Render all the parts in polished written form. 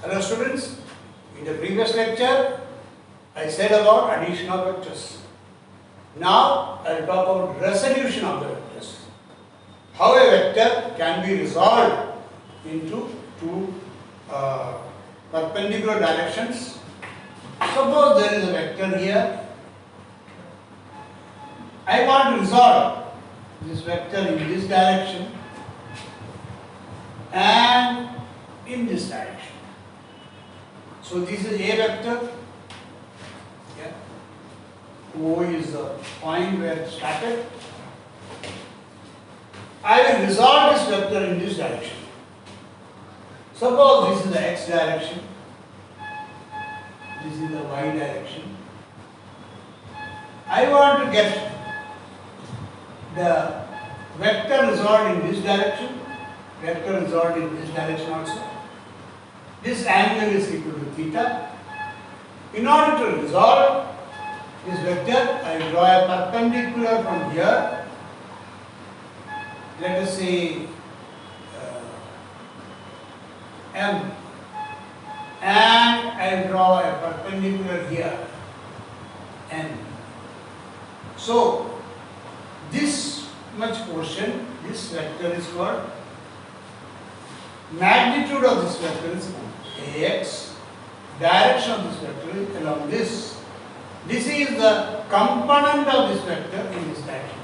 Hello students, in the previous lecture I said about addition of vectors. Now I will talk about resolution of the vectors. How a vector can be resolved into two perpendicular directions. Suppose there is a vector here. I want to resolve this vector in this direction and in this direction. So this is a vector. Yeah. O is the point where it started. I will resolve this vector in this direction. Suppose this is the x direction. This is the y direction. I want to get the vector resolved in this direction, vector resolved in this direction also. This angle is equal to theta. In order to resolve this vector, I will draw a perpendicular from here. Let us say M, and I will draw a perpendicular here, N. So this much portion, this vector is called, magnitude of this vector is Ax, direction of this vector is along this. This is the component of this vector in this direction.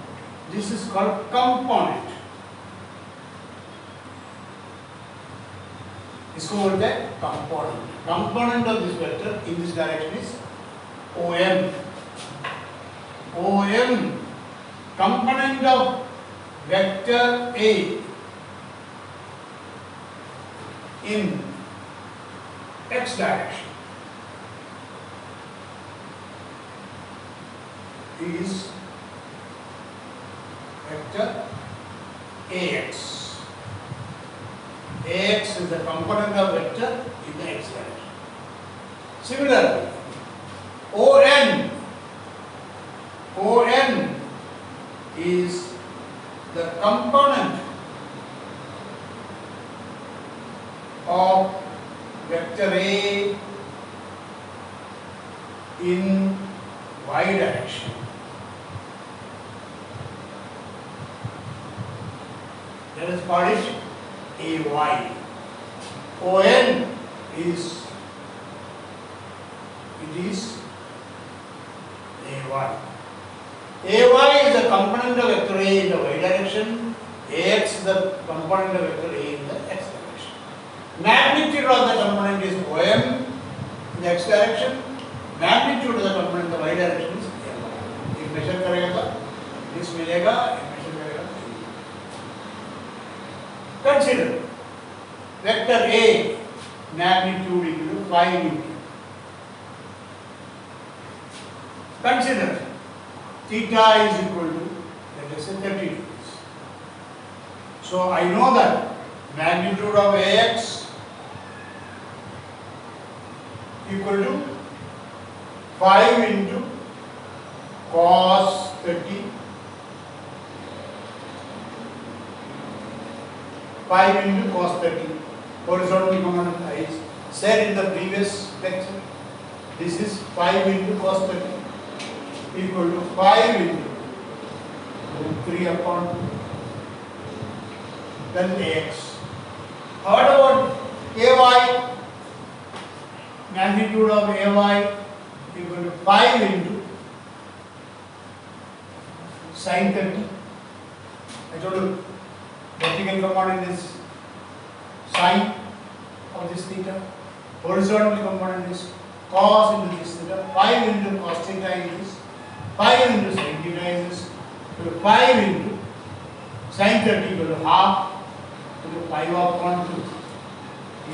This is called component. इसको बोलते हैं component. Component of this vector in this direction is OM. OM, component of vector A in x direction is vector Ax. Ax is the component of vector in the x direction. Similarly, On is the component of vector A in y direction. Let us call it AY. On is AY. AY is the component of vector A in the y direction. Ax is the component of vector A in the x direction. Magnitude of the component is OM in the x direction. Magnitude of the component in the y direction is AY. एक measure करेगा, this मिलेगा, एक measure करेगा. Consider vector A magnitude equal to 5 × Consider theta is equal to, let us say, 30 degrees. So I know that magnitude of Ax equal to 5 × cos 30, 5 × cos 30, horizontal component I said in the previous lecture. This is 5 × cos 30 equal to 5 × √3/2, then Ax. What about Ay? Magnitude of Ay equal to 5 × sin 30. I told you vertical component is sine of this theta, horizontal component is cos into this theta, 5 × cos theta is this, 5 × sin theta is this, so 5 × sin 30 equal to half, so 5/2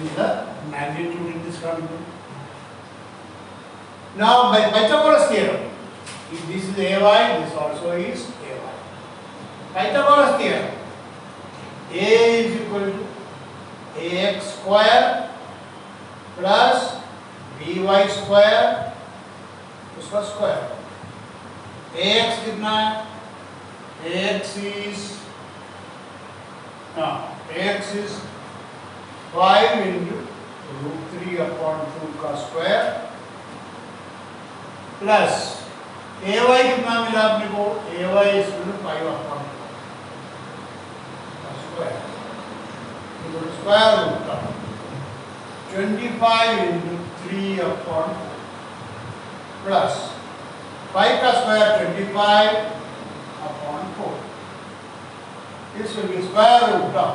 is the magnitude in this component. Now by Pythagoras theorem, if this is Ay, this also is Ay. Pythagoras theorem, A is equal to Ax square plus by square, उसका square. Ax कितना है? Ax is Ax is 5 into root 3 plus ay कितना मिला अपने को ay is equal to 5 upon 4 square equal to square root of 25 into 3 upon 4 plus 5 का square 25 upon 4. This will be square root of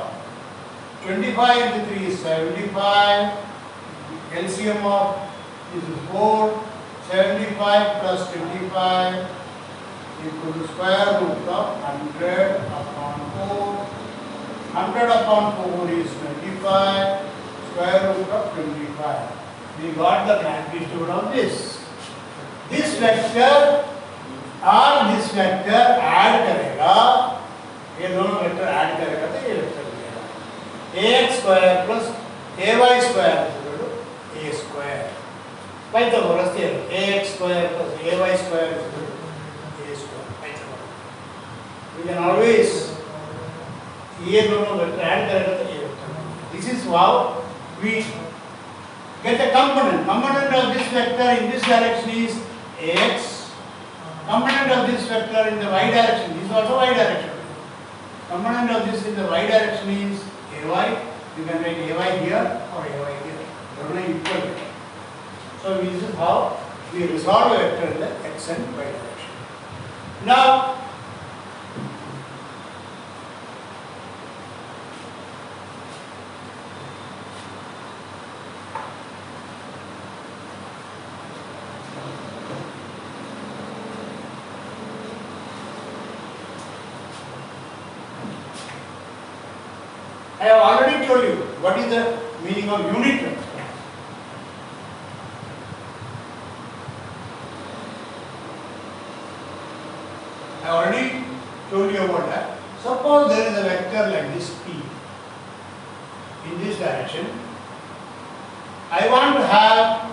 25 into 3 is 75. LCM of this is 4. 75 plus 25 equal to square root of 100 upon 4. 100 upon 4 is 25. Square root of 25. We got the magnitude of this. This vector और this vector add करेगा, ये दोनों vector add करेगा तो ये vector मिलेगा ax square plus ay square is equal to a square. Pythagoras theorem ax square plus ay square is equal to a square. Pythagoras. We can always ये दोनों vector add करेगा तो ये vector. This is how we get a component. Component of this vector in this direction is ax. Component of this vector in the y direction, this is also y direction. Component of this in the y direction is ay. You can write ay here or ay here. They are equal. So this is how we resolve a vector in the x and y direction. Now, I have already told you what is the meaning of unit vector. I already told you about that. Suppose there is a vector like this p in this direction. I want to have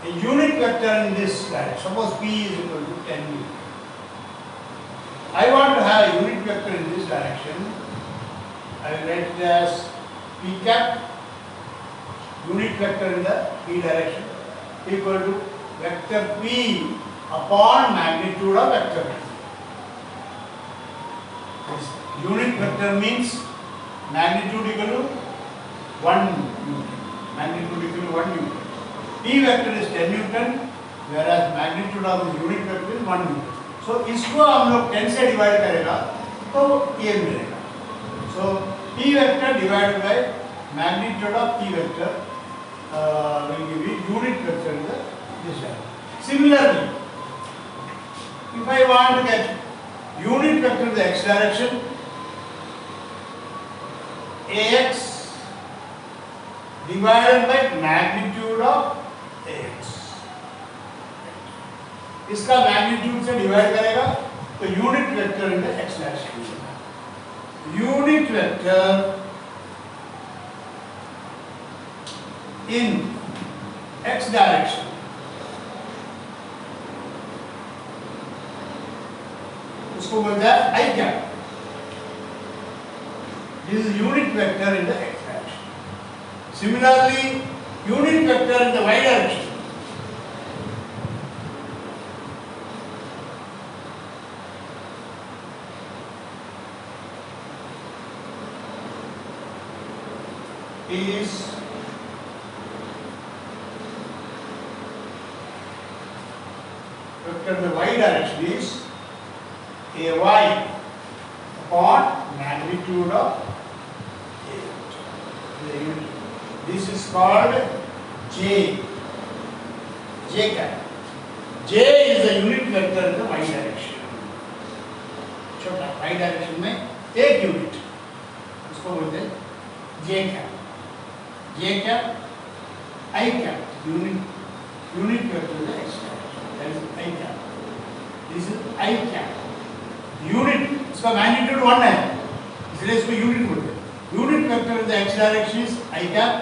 a unit vector in this direction. Suppose p is equal to 10 unit. I want to have a unit vector in this direction. I will write it as p cap, unit vector in the p direction, equal to vector p upon magnitude of vector p. This unit vector means magnitude equal to 1 Newton. Magnitude equal to 1 Newton. P vector is 10 Newton, whereas magnitude of the unit vector is 1 Newton. So इसको हम लोग 10 से divide करेगा तो ये मिलेगा. So p vector divided by magnitude of p vector will give you unit vector in the this direction. Similarly, if I want to get unit vector in the x direction, ax divided by magnitude of ax. इसका magnitude से divide करेगा तो unit vector in the x direction. Unit vector in x direction उसको बोलते हैं I cap. This is unit vector in the x direction. Similarly, unit vector in the y direction is vector in the y direction is ay upon magnitude of a. This is called j. J cap. J is the unit vector in the y direction. छोटा y direction में एक unit उसको बोलते हैं j cap. J cap, I cap, unit vector in the x direction. That is I cap. This is I cap. Unit, इसका magnitude 1 है, इसलिए इसको unit बोलते हैं. Unit vector in the x direction is I cap.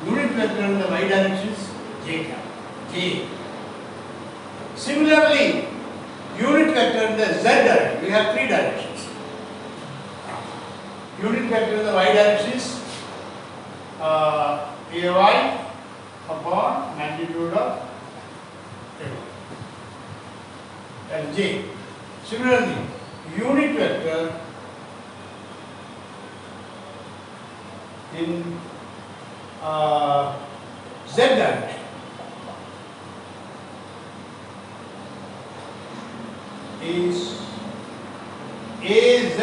Unit vector in the y direction is j cap. J. Similarly, unit vector in the z direction. We have 3 directions. Unit vector in the y direction is ay upon magnitude of a. that is J. Similarly, unit vector in Z direction is AZ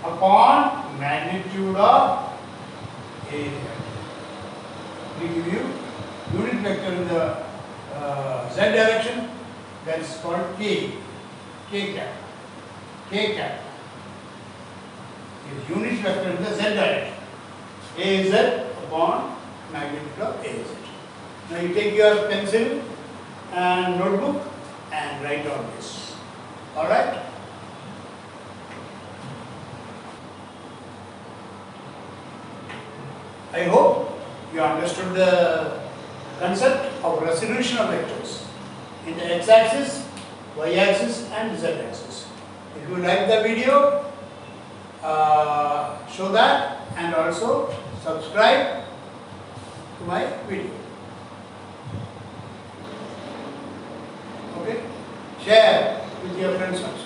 upon magnitude of AZ. We give you unit vector in the Z direction, that is called K cap. K cap is unit vector in the Z direction, AZ upon magnitude of AZ. Now you take your pencil and notebook and write down this. Alright? I hope you understood the concept of resolution of vectors in the x-axis, y-axis and z-axis. If you like the video, show that and also subscribe to my video. Okay? Share with your friends also.